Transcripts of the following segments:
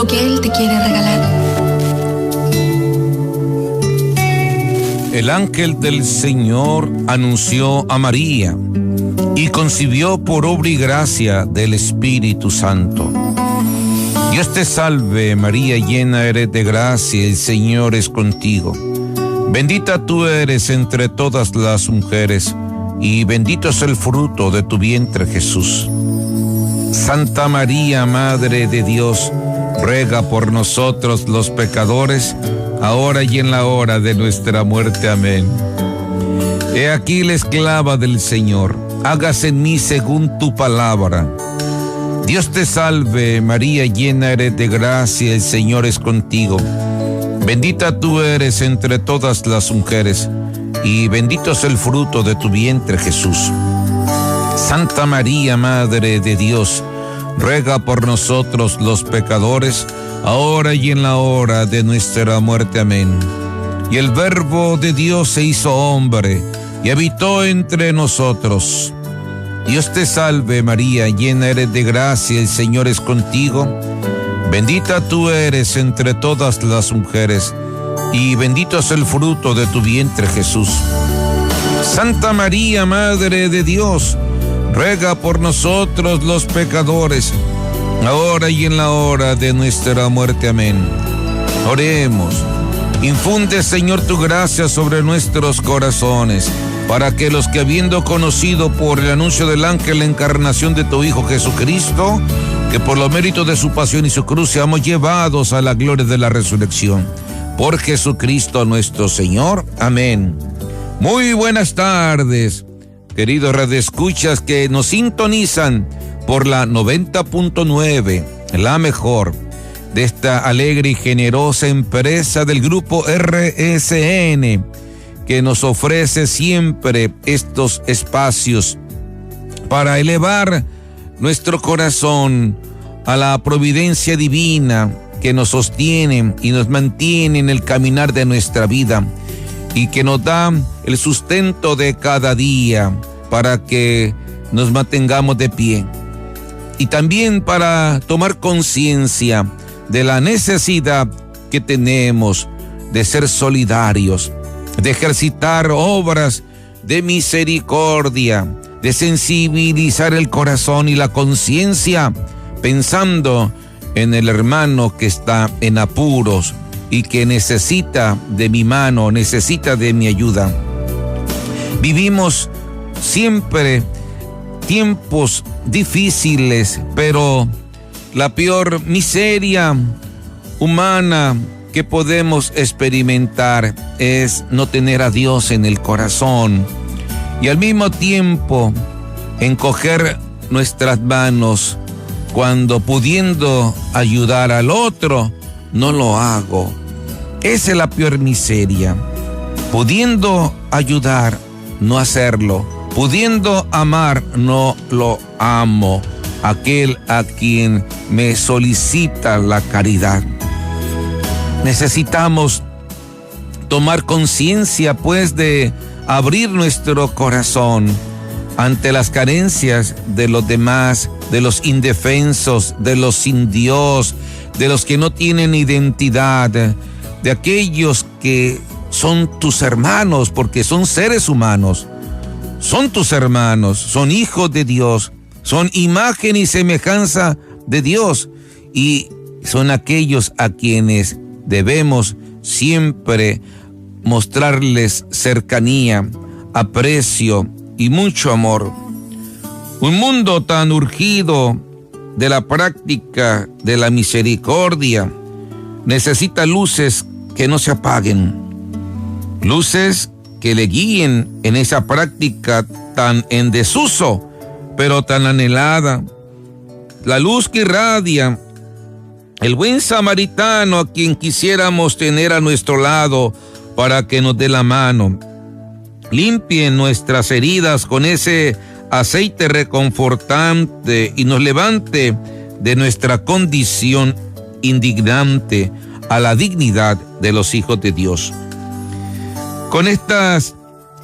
lo que Él te quiere regalar. El ángel del Señor anunció a María y concibió por obra y gracia del Espíritu Santo. Dios te salve, María, llena eres de gracia, el Señor es contigo. Bendita tú eres entre todas las mujeres, y bendito es el fruto de tu vientre, Jesús. Santa María, Madre de Dios, ruega por nosotros los pecadores, ahora y en la hora de nuestra muerte. Amén. He aquí la esclava del Señor, hágase en mí según tu palabra. Dios te salve, María, llena eres de gracia, el Señor es contigo. Bendita tú eres entre todas las mujeres, y bendito es el fruto de tu vientre, Jesús. Santa María, Madre de Dios, ruega por nosotros los pecadores, ahora y en la hora de nuestra muerte. Amén. Y el Verbo de Dios se hizo hombre y habitó entre nosotros. Dios te salve, María, llena eres de gracia, el Señor es contigo. Bendita tú eres entre todas las mujeres, y bendito es el fruto de tu vientre, Jesús. Santa María, Madre de Dios, ruega por nosotros los pecadores, ahora y en la hora de nuestra muerte. Amén. Oremos. Infunde, Señor, tu gracia sobre nuestros corazones, para que los que, habiendo conocido por el anuncio del ángel la encarnación de tu Hijo Jesucristo, que por los méritos de su pasión y su cruz seamos llevados a la gloria de la resurrección. Por Jesucristo nuestro Señor. Amén. Muy buenas tardes, queridos radioescuchas que nos sintonizan por la 90.9, la mejor, de esta alegre y generosa empresa del grupo RSN, que nos ofrece siempre estos espacios para elevar nuestro corazón a la providencia divina que nos sostiene y nos mantiene en el caminar de nuestra vida, y que nos da el sustento de cada día para que nos mantengamos de pie, y también para tomar conciencia de la necesidad que tenemos de ser solidarios, de ejercitar obras de misericordia, de sensibilizar el corazón y la conciencia, pensando en el hermano que está en apuros y que necesita de mi mano, necesita de mi ayuda. Vivimos siempre tiempos difíciles, pero la peor miseria humana que podemos experimentar es no tener a Dios en el corazón, y al mismo tiempo encoger nuestras manos cuando, pudiendo ayudar al otro, no lo hago. Esa es la peor miseria. Pudiendo ayudar, no hacerlo. Pudiendo amar, no lo amo. Aquel a quien me solicita la caridad. Necesitamos tomar conciencia, pues, de abrir nuestro corazón ante las carencias de los demás, de los indefensos, de los sin Dios, de los que no tienen identidad, de aquellos que son tus hermanos, porque son seres humanos, son tus hermanos, son hijos de Dios, son imagen y semejanza de Dios, y son aquellos a quienes debemos siempre mostrarles cercanía, aprecio y mucho amor. Un mundo tan urgido de la práctica de la misericordia necesita luces que no se apaguen, luces que le guíen en esa práctica tan en desuso, pero tan anhelada. La luz que irradia el buen samaritano, a quien quisiéramos tener a nuestro lado para que nos dé la mano, limpie nuestras heridas con ese aceite reconfortante y nos levante de nuestra condición indignante a la dignidad de los hijos de Dios. Con estas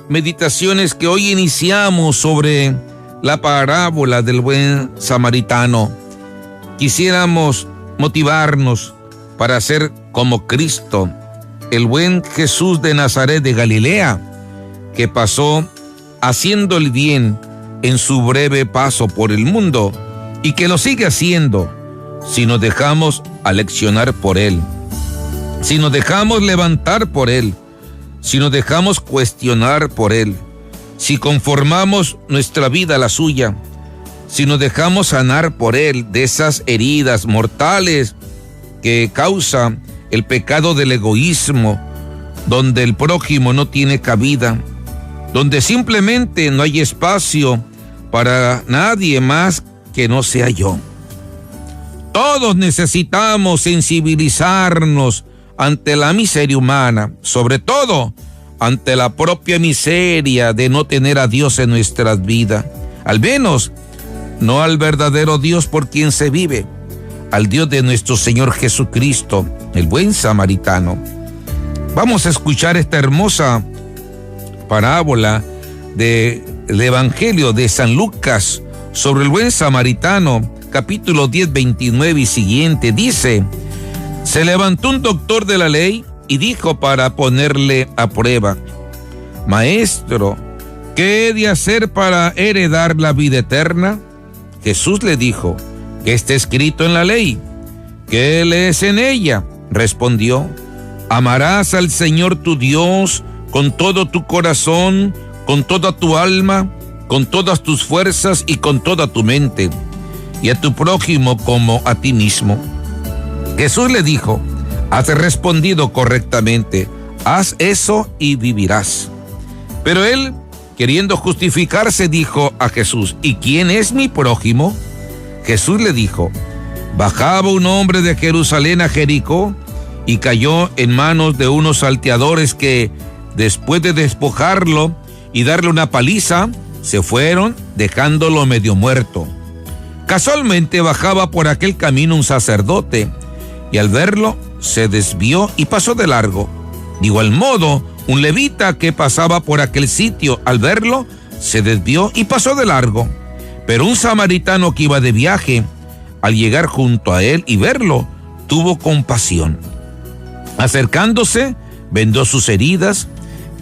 meditaciones que hoy iniciamos sobre la parábola del buen samaritano, quisiéramos motivarnos para ser como Cristo, el buen Jesús de Nazaret de Galilea, que pasó haciendo el bien en su breve paso por el mundo y que lo sigue haciendo si nos dejamos aleccionar por Él, si nos dejamos levantar por Él, si nos dejamos cuestionar por Él, si conformamos nuestra vida a la suya, si nos dejamos sanar por Él de esas heridas mortales que causa el pecado del egoísmo, donde el prójimo no tiene cabida, donde simplemente no hay espacio para nadie más que no sea yo. Todos necesitamos sensibilizarnos ante la miseria humana, sobre todo ante la propia miseria de no tener a Dios en nuestras vidas, al menos no al verdadero Dios por quien se vive, al Dios de nuestro Señor Jesucristo, el buen samaritano. Vamos a escuchar esta hermosa parábola del Evangelio de San Lucas sobre el buen samaritano, capítulo 10, 29 y siguiente. Dice: se levantó un doctor de la ley y dijo para ponerle a prueba: Maestro, ¿qué he de hacer para heredar la vida eterna? Jesús le dijo: ¿qué está escrito en la ley? ¿Qué lees en ella? Respondió: amarás al Señor tu Dios con todo tu corazón, con toda tu alma, con todas tus fuerzas y con toda tu mente, y a tu prójimo como a ti mismo. Jesús le dijo: has respondido correctamente, haz eso y vivirás. Pero él, queriendo justificarse, dijo a Jesús: ¿y quién es mi prójimo? Jesús le dijo: bajaba un hombre de Jerusalén a Jericó y cayó en manos de unos salteadores que, después de despojarlo y darle una paliza, se fueron dejándolo medio muerto. Casualmente bajaba por aquel camino un sacerdote y al verlo se desvió y pasó de largo. De igual modo, un levita que pasaba por aquel sitio al verlo se desvió y pasó de largo. Pero un samaritano que iba de viaje, al llegar junto a él y verlo, tuvo compasión. Acercándose, vendó sus heridas,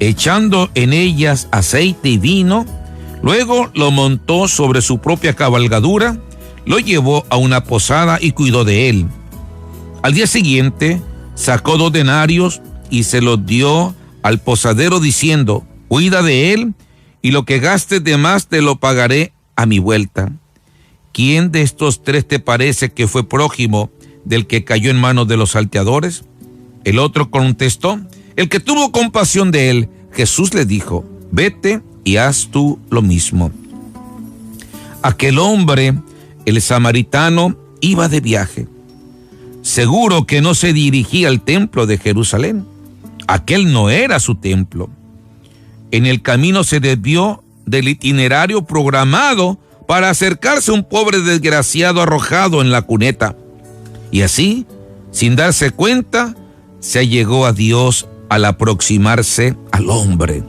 echando en ellas aceite y vino, luego lo montó sobre su propia cabalgadura, lo llevó a una posada y cuidó de él. Al día siguiente, sacó 2 denarios y se los dio al posadero diciendo: cuida de él y lo que gastes de más te lo pagaré a mi vuelta. ¿Quién de estos 3 te parece que fue prójimo del que cayó en manos de los salteadores? El otro contestó: el que tuvo compasión de él. Jesús le dijo: vete y haz tú lo mismo. Aquel hombre, el samaritano, iba de viaje. Seguro que no se dirigía al templo de Jerusalén. Aquel no era su templo. En el camino se desvió del itinerario programado para acercarse a un pobre desgraciado arrojado en la cuneta. Y así, sin darse cuenta, se allegó a Dios al aproximarse al hombre.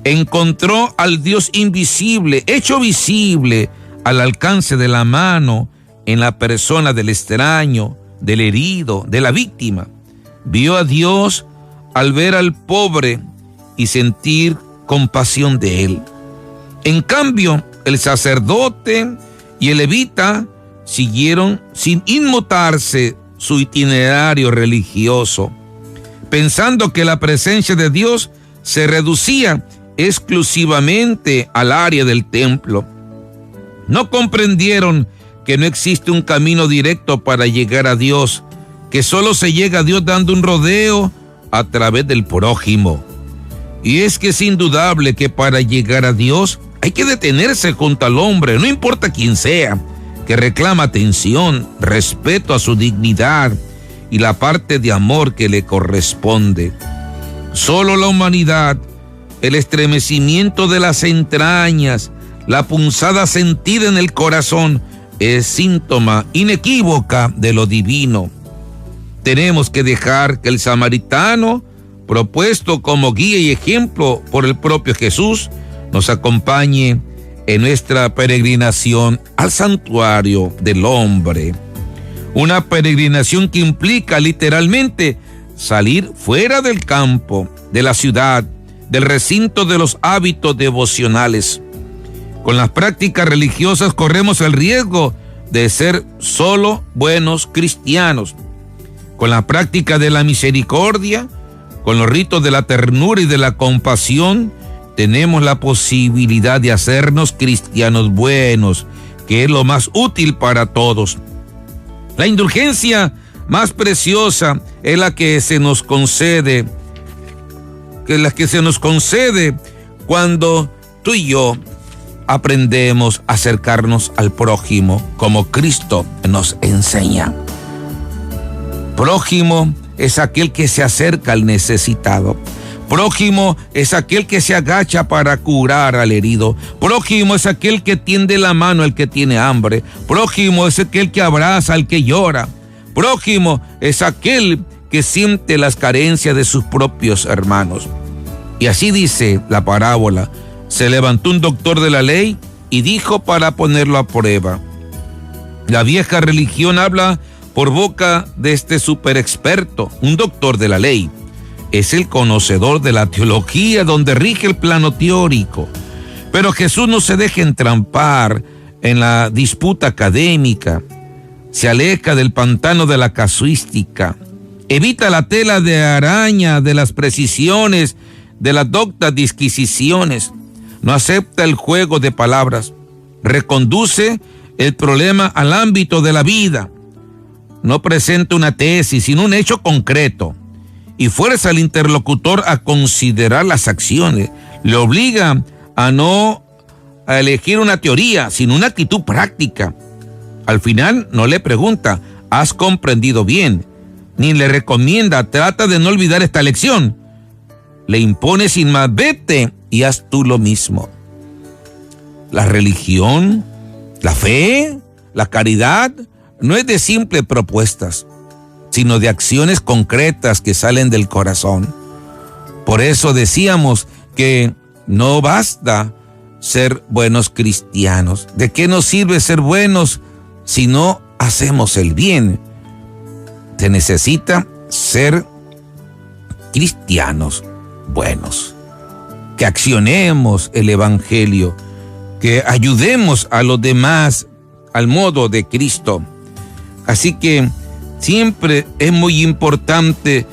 Encontró al Dios invisible, hecho visible al alcance de la mano, en la persona del extraño, del herido, de la víctima. Vio a Dios al ver al pobre y sentir compasión de él. En cambio, el sacerdote y el levita siguieron sin inmutarse su itinerario religioso, pensando que la presencia de Dios se reducía exclusivamente al área del templo. No comprendieron que no existe un camino directo para llegar a Dios, que solo se llega a Dios dando un rodeo a través del prójimo. Y es que es indudable que para llegar a Dios hay que detenerse junto al hombre, no importa quién sea, que reclama atención, respeto a su dignidad y la parte de amor que le corresponde. Solo la humanidad, el estremecimiento de las entrañas, la punzada sentida en el corazón, es síntoma inequívoca de lo divino. Tenemos que dejar que el samaritano, propuesto como guía y ejemplo por el propio Jesús, nos acompañe en nuestra peregrinación al santuario del hombre. Una peregrinación que implica literalmente salir fuera del campo, de la ciudad, del recinto de los hábitos devocionales. Con las prácticas religiosas corremos el riesgo de ser solo buenos cristianos. Con la práctica de la misericordia, con los ritos de la ternura y de la compasión, tenemos la posibilidad de hacernos cristianos buenos, que es lo más útil para todos. La indulgencia más preciosa es la que se nos concede, cuando tú y yo aprendemos a acercarnos al prójimo como Cristo nos enseña. Prójimo es aquel que se acerca al necesitado. Prójimo es aquel que se agacha para curar al herido. Prójimo es aquel que tiende la mano al que tiene hambre. Prójimo es aquel que abraza al que llora. Prójimo es aquel que siente las carencias de sus propios hermanos. Y así dice la parábola: se levantó un doctor de la ley y dijo para ponerlo a prueba. La vieja religión habla por boca de este superexperto, un doctor de la ley. Es el conocedor de la teología donde rige el plano teórico. Pero Jesús no se deja entrampar en la disputa académica. Se aleja del pantano de la casuística. Evita la tela de araña de las precisiones, de las doctas disquisiciones. No acepta el juego de palabras. Reconduce el problema al ámbito de la vida. No presenta una tesis, sino un hecho concreto. Y fuerza al interlocutor a considerar las acciones. Le obliga a no elegir una teoría, sino una actitud práctica. Al final no le pregunta: ¿has comprendido bien? Ni le recomienda: trata de no olvidar esta lección. Le impone sin más: vete y haz tú lo mismo. La religión, la fe, la caridad no es de simples propuestas, sino de acciones concretas que salen del corazón. Por eso decíamos que no basta ser buenos cristianos. ¿De qué nos sirve ser buenos si no hacemos el bien? Se necesita ser cristianos buenos, que accionemos el evangelio, que ayudemos a los demás al modo de Cristo. Así que siempre es muy importante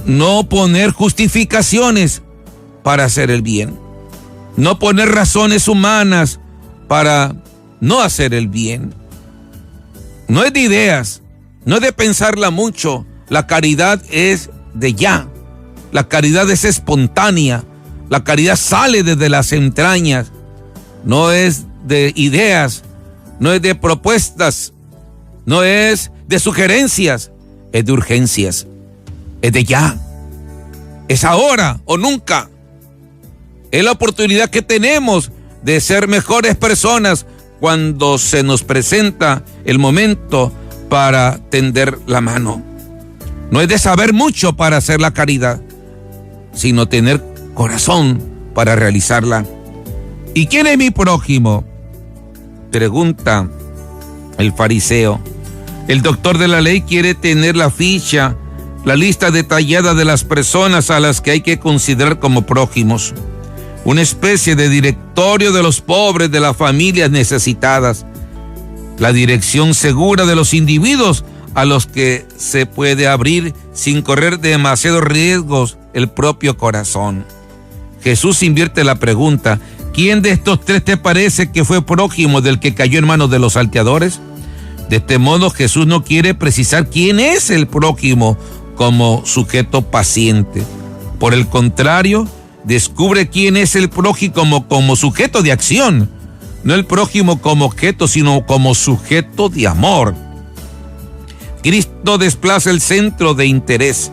no poner justificaciones para hacer el bien, no poner razones humanas para no hacer el bien. No es de ideas, no es de pensarla mucho. La caridad es de ya. La caridad es espontánea. La caridad sale desde las entrañas. No es de ideas, no es de propuestas, no es de sugerencias, es de urgencias, es de ya, es ahora o nunca. Es la oportunidad que tenemos de ser mejores personas cuando se nos presenta el momento para tender la mano. No es de saber mucho para hacer la caridad, sino tener corazón para realizarla. ¿Y quién es mi prójimo?, pregunta el fariseo. El doctor de la ley quiere tener la ficha, la lista detallada de las personas a las que hay que considerar como prójimos. Una especie de directorio de los pobres, de las familias necesitadas. La dirección segura de los individuos a los que se puede abrir sin correr demasiados riesgos el propio corazón. Jesús invierte la pregunta: ¿quién de estos tres te parece que fue prójimo del que cayó en manos de los salteadores? De este modo, Jesús no quiere precisar quién es el prójimo como sujeto paciente. Por el contrario, descubre quién es el prójimo como sujeto de acción. No el prójimo como objeto, sino como sujeto de amor. Cristo desplaza el centro de interés.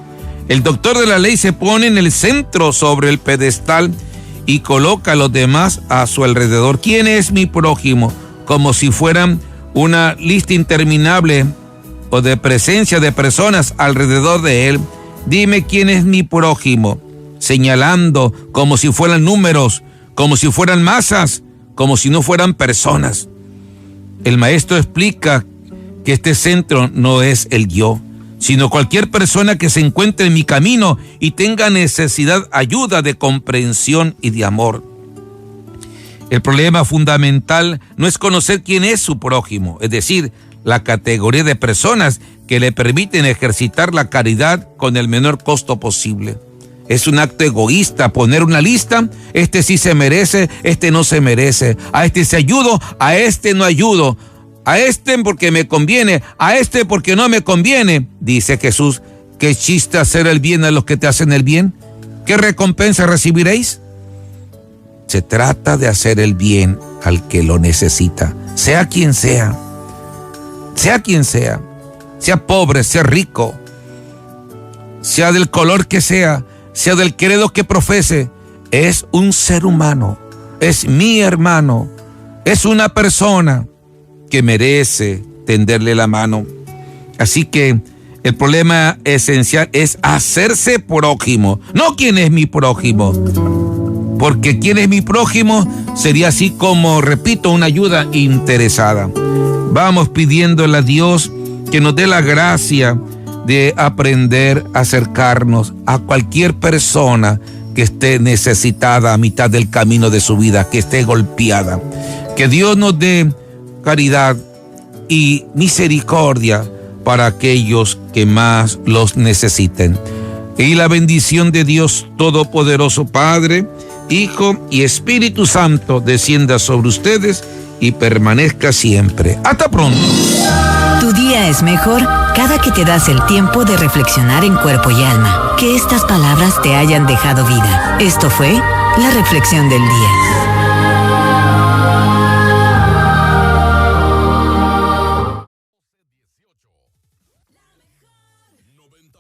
El doctor de la ley se pone en el centro sobre el pedestal y coloca a los demás a su alrededor. ¿Quién es mi prójimo? Como si fueran una lista interminable o de presencia de personas alrededor de él. Dime quién es mi prójimo, señalando como si fueran números, como si fueran masas, como si no fueran personas. El maestro explica que este centro no es el yo, sino cualquier persona que se encuentre en mi camino y tenga necesidad, ayuda de comprensión y de amor. El problema fundamental no es conocer quién es su prójimo, es decir, la categoría de personas que le permiten ejercitar la caridad con el menor costo posible. Es un acto egoísta poner una lista, este sí se merece, este no se merece, a este sí ayudo, a este no ayudo, a este porque me conviene, a este porque no me conviene. Dice Jesús, ¿qué chiste hacer el bien a los que te hacen el bien? ¿Qué recompensa recibiréis? Se trata de hacer el bien al que lo necesita, sea quien sea, sea pobre, sea rico, sea del color que sea del credo que profese, es un ser humano, es mi hermano, es una persona que merece tenderle la mano. Así que el problema esencial es hacerse prójimo, no quién es mi prójimo, porque quién es mi prójimo sería así como, repito, una ayuda interesada. Vamos pidiéndole a Dios que nos dé la gracia de aprender a acercarnos a cualquier persona que esté necesitada a mitad del camino de su vida, que esté golpeada. Que Dios nos dé caridad y misericordia para aquellos que más los necesiten. Y la bendición de Dios Todopoderoso, Padre, Hijo y Espíritu Santo, descienda sobre ustedes y permanezca siempre. Hasta pronto. Tu día es mejor cada que te das el tiempo de reflexionar en cuerpo y alma. Que estas palabras te hayan dejado vida. Esto fue la reflexión del día.